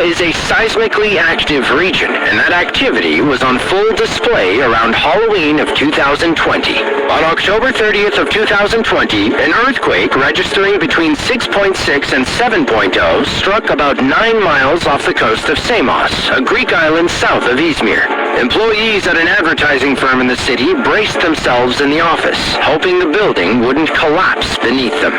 is a seismically active region, and that activity was on full display around Halloween of 2020. On October 30th of 2020, an earthquake registering between 6.6 and 7.0 struck about 9 miles off the coast of Samos, a Greek island south of Izmir. Employees at an advertising firm in the city braced themselves in the office, hoping the building wouldn't collapse beneath them.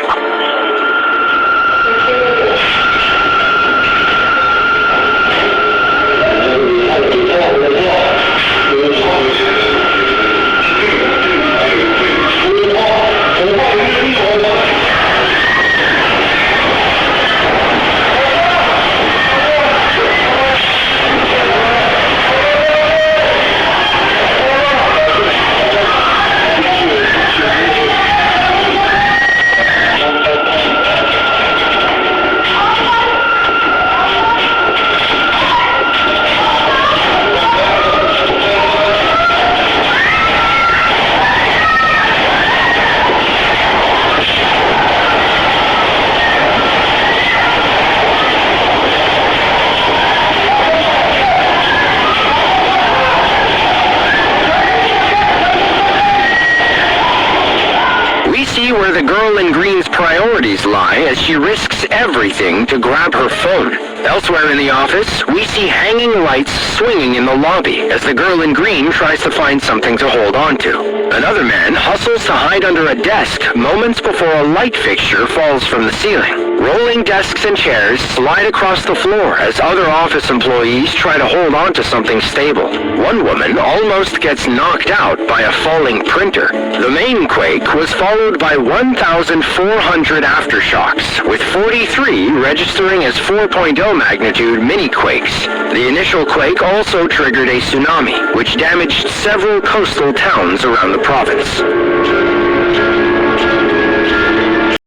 Where the girl in green's priorities lie as she risks everything to grab her phone. Elsewhere in the office, we see hanging lights swinging in the lobby as the girl in green tries to find something to hold on to. Another man hustles to hide under a desk moments before a light fixture falls from the ceiling. Rolling desks and chairs slide across the floor as other office employees try to hold on to something stable. One woman almost gets knocked out by a falling printer. The main quake was followed by 1,400 aftershocks, with 43 registering as 4.0 magnitude mini-quakes. The initial quake also triggered a tsunami, which damaged several coastal towns around the province.